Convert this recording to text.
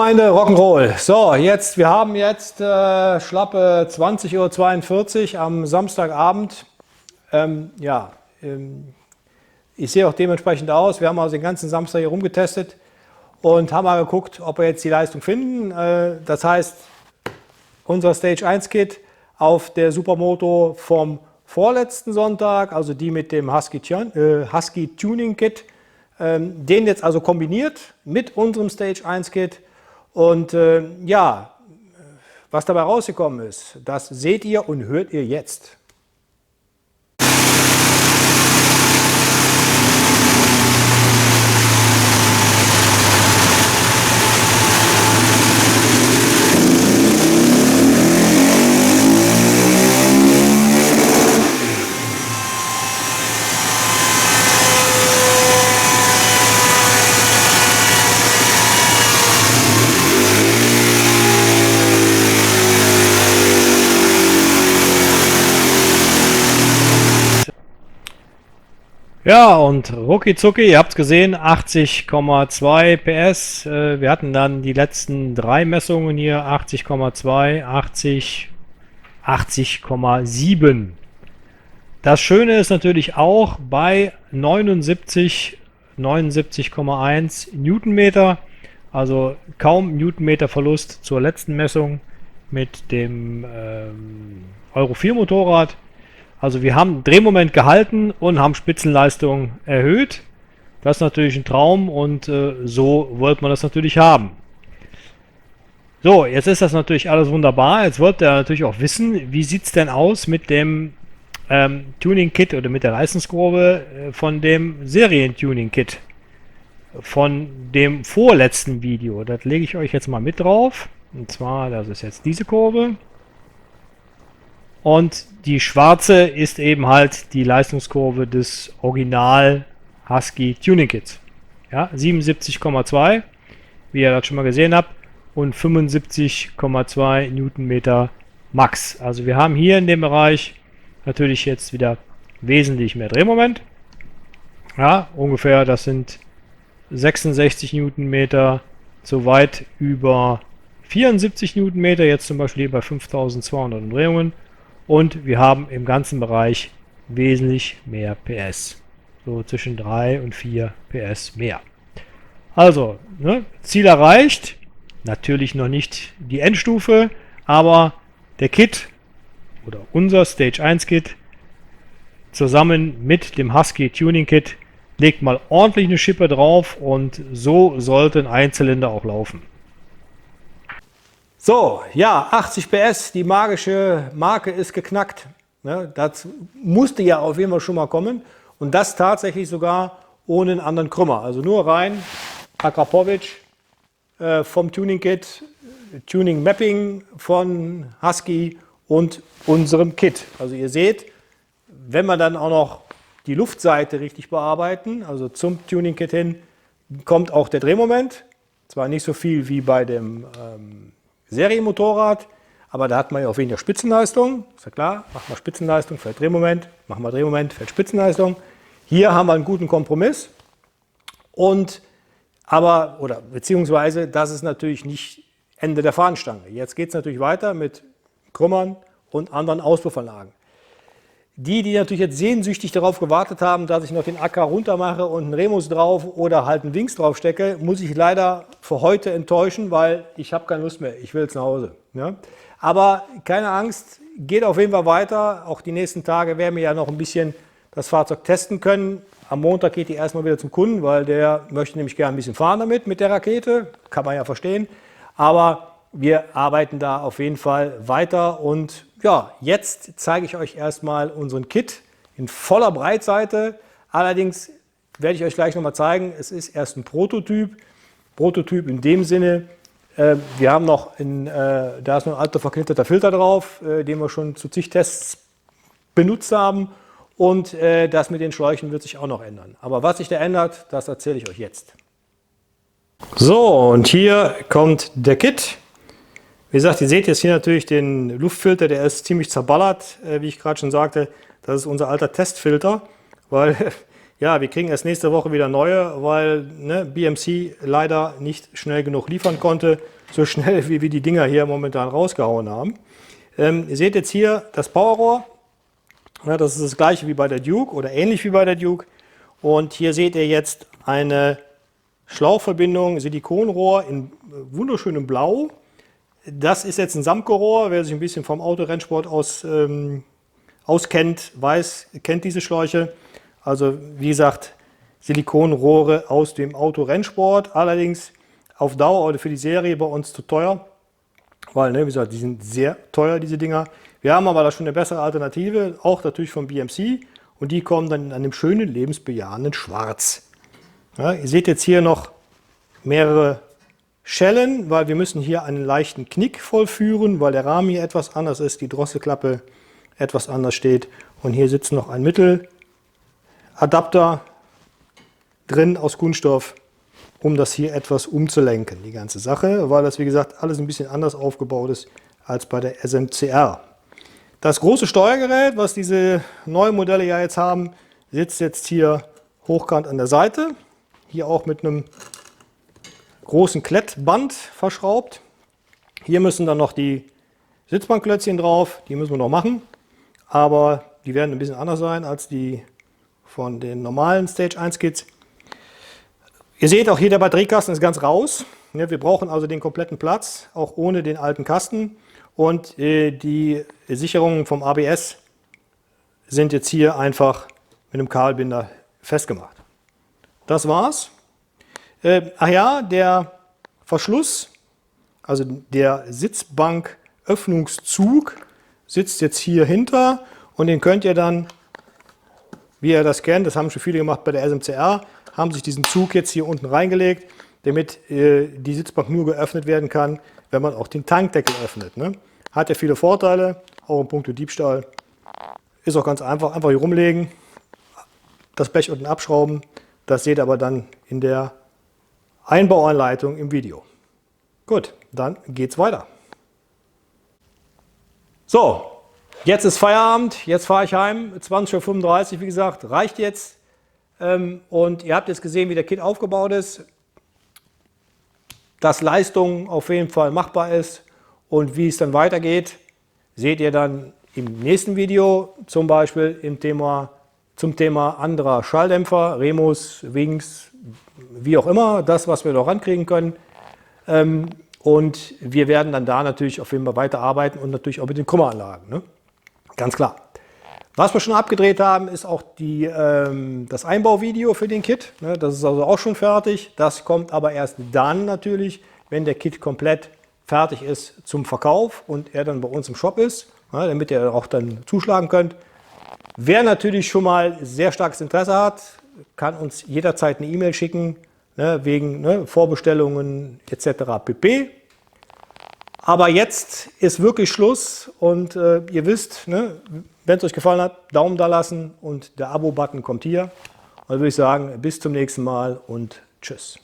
Gemeinde Rock'n'Roll. So, wir haben jetzt schlappe 20:42 Uhr am Samstagabend. Ich sehe auch dementsprechend aus. Wir haben also den ganzen Samstag hier rumgetestet und haben mal geguckt, ob wir jetzt die Leistung finden. Das heißt, unser Stage 1 Kit auf der Supermoto vom vorletzten Sonntag, also die mit dem Husky Tuning Kit, den jetzt also kombiniert mit unserem Stage 1 Kit. Und was dabei rausgekommen ist, das seht ihr und hört ihr jetzt. Ja, und rucki zucki, ihr habt es gesehen, 80,2 PS. Wir hatten dann die letzten 3 Messungen hier, 80,2, 80, 80,7. Das Schöne ist natürlich auch bei 79,1 Newtonmeter, also kaum Newtonmeter Verlust zur letzten Messung mit dem Euro 4 Motorrad. Also wir haben Drehmoment gehalten und haben Spitzenleistung erhöht. Das ist natürlich ein Traum und so wollte man das natürlich haben. So, jetzt ist das natürlich alles wunderbar. Jetzt wollt ihr natürlich auch wissen, wie sieht es denn aus mit dem Tuning-Kit oder mit der Leistungskurve von dem Serien-Tuning-Kit von dem vorletzten Video. Das lege ich euch jetzt mal mit drauf. Und zwar, das ist jetzt diese Kurve. Und die schwarze ist eben halt die Leistungskurve des Original Husky Tuning Kits. Ja, 77,2, wie ihr das schon mal gesehen habt, und 75,2 Newtonmeter Max. Also wir haben hier in dem Bereich natürlich jetzt wieder wesentlich mehr Drehmoment. Ja, ungefähr, das sind 66 Newtonmeter, so weit über 74 Newtonmeter, jetzt zum Beispiel hier bei 5200 Umdrehungen. Und wir haben im ganzen Bereich wesentlich mehr PS. So zwischen 3 und 4 PS mehr. Also, Ziel erreicht. Natürlich noch nicht die Endstufe, aber der Kit oder unser Stage 1 Kit zusammen mit dem Husky Tuning Kit legt mal ordentlich eine Schippe drauf und so sollte ein Einzylinder auch laufen. So, ja, 80 PS, die magische Marke ist geknackt. Ne, das musste ja auf jeden Fall schon mal kommen. Und das tatsächlich sogar ohne einen anderen Krümmer. Also nur rein Akrapovic vom Tuning Kit, Tuning Mapping von Husky und unserem Kit. Also ihr seht, wenn wir dann auch noch die Luftseite richtig bearbeiten, also zum Tuning Kit hin, kommt auch der Drehmoment. Zwar nicht so viel wie bei dem Serienmotorrad, aber da hat man ja auch weniger Spitzenleistung, ist ja klar, macht man Spitzenleistung, fällt Drehmoment, machen wir Drehmoment, fällt Spitzenleistung. Hier haben wir einen guten Kompromiss beziehungsweise das ist natürlich nicht Ende der Fahnenstange. Jetzt geht es natürlich weiter mit Krümmern und anderen Auspuffanlagen. Die natürlich jetzt sehnsüchtig darauf gewartet haben, dass ich noch den Acker runter mache und einen Remus drauf oder halt einen Wings drauf stecke, muss ich leider für heute enttäuschen, weil ich habe keine Lust mehr. Ich will jetzt nach Hause. Ja? Aber keine Angst, geht auf jeden Fall weiter. Auch die nächsten Tage werden wir ja noch ein bisschen das Fahrzeug testen können. Am Montag geht die erstmal wieder zum Kunden, weil der möchte nämlich gerne ein bisschen fahren damit, mit der Rakete. Kann man ja verstehen. Aber wir arbeiten da auf jeden Fall weiter und ja, jetzt zeige ich euch erstmal unseren Kit in voller Breitseite. Allerdings werde ich euch gleich nochmal zeigen, es ist erst ein Prototyp. Prototyp in dem Sinne, wir haben noch, da ist noch ein alter verknitterter Filter drauf, den wir schon zu zig Tests benutzt haben. Und das mit den Schläuchen wird sich auch noch ändern. Aber was sich da ändert, das erzähle ich euch jetzt. So, und hier kommt der Kit. Wie gesagt, ihr seht jetzt hier natürlich den Luftfilter, der ist ziemlich zerballert, wie ich gerade schon sagte. Das ist unser alter Testfilter, weil ja, wir kriegen erst nächste Woche wieder neue, weil ne, BMC leider nicht schnell genug liefern konnte, so schnell wie wir die Dinger hier momentan rausgehauen haben. Ihr seht jetzt hier das Powerrohr, ja, das ist das gleiche wie bei der Duke oder ähnlich wie bei der Duke. Und hier seht ihr jetzt eine Schlauchverbindung, Silikonrohr in wunderschönem Blau. Das ist jetzt ein Samco-Rohr, wer sich ein bisschen vom Autorennsport auskennt, kennt diese Schläuche. Also wie gesagt, Silikonrohre aus dem Autorennsport, allerdings auf Dauer oder für die Serie bei uns zu teuer, weil, ne, wie gesagt, die sind sehr teuer, diese Dinger. Wir haben aber da schon eine bessere Alternative, auch natürlich von BMC, und die kommen dann in einem schönen, lebensbejahenden Schwarz. Ja, ihr seht jetzt hier noch mehrere Schellen, weil wir müssen hier einen leichten Knick vollführen, weil der Rahmen hier etwas anders ist, die Drosselklappe etwas anders steht. Und hier sitzt noch ein Mitteladapter drin aus Kunststoff, um das hier etwas umzulenken, die ganze Sache, weil das, wie gesagt, alles ein bisschen anders aufgebaut ist als bei der SMCR. Das große Steuergerät, was diese neuen Modelle ja jetzt haben, sitzt jetzt hier hochkant an der Seite, hier auch mit einem großen Klettband verschraubt. Hier müssen dann noch die Sitzbankklötzchen drauf, die müssen wir noch machen, aber die werden ein bisschen anders sein als die von den normalen Stage 1 Kits. Ihr seht auch hier, der Batteriekasten ist ganz raus. Wir brauchen also den kompletten Platz, auch ohne den alten Kasten. Und die Sicherungen vom ABS sind jetzt hier einfach mit einem Kabelbinder festgemacht. Das war's. Ach ja, der Verschluss, also der Sitzbanköffnungszug, sitzt jetzt hier hinter und den könnt ihr dann, wie ihr das kennt, das haben schon viele gemacht bei der SMCR, haben sich diesen Zug jetzt hier unten reingelegt, damit die Sitzbank nur geöffnet werden kann, wenn man auch den Tankdeckel öffnet. Ne? Hat ja viele Vorteile, auch in puncto Diebstahl. Ist auch ganz einfach, einfach hier rumlegen, das Blech unten abschrauben. Das seht ihr aber dann in der Einbauanleitung im Video. Gut, dann geht's weiter. So, jetzt ist Feierabend, jetzt fahre ich heim, 20:35 Uhr, wie gesagt, reicht jetzt. Und ihr habt jetzt gesehen, wie der Kit aufgebaut ist, dass Leistung auf jeden Fall machbar ist und wie es dann weitergeht, seht ihr dann im nächsten Video, zum Beispiel zum Thema anderer Schalldämpfer, Remus, Wings, wie auch immer, das, was wir noch rankriegen können. Und wir werden dann da natürlich auf jeden Fall weiterarbeiten und natürlich auch mit den Krümmeranlagen, ne? Ganz klar. Was wir schon abgedreht haben, ist auch das Einbauvideo für den Kit. Ne? Das ist also auch schon fertig. Das kommt aber erst dann natürlich, wenn der Kit komplett fertig ist zum Verkauf und er dann bei uns im Shop ist, ne? Damit ihr auch dann zuschlagen könnt. Wer natürlich schon mal sehr starkes Interesse hat, kann uns jederzeit eine E-Mail schicken, ne? Wegen Vorbestellungen etc. pp. Aber jetzt ist wirklich Schluss und ihr wisst, ne, wenn es euch gefallen hat, Daumen da lassen und der Abo-Button kommt hier. Und dann würde ich sagen, bis zum nächsten Mal und tschüss.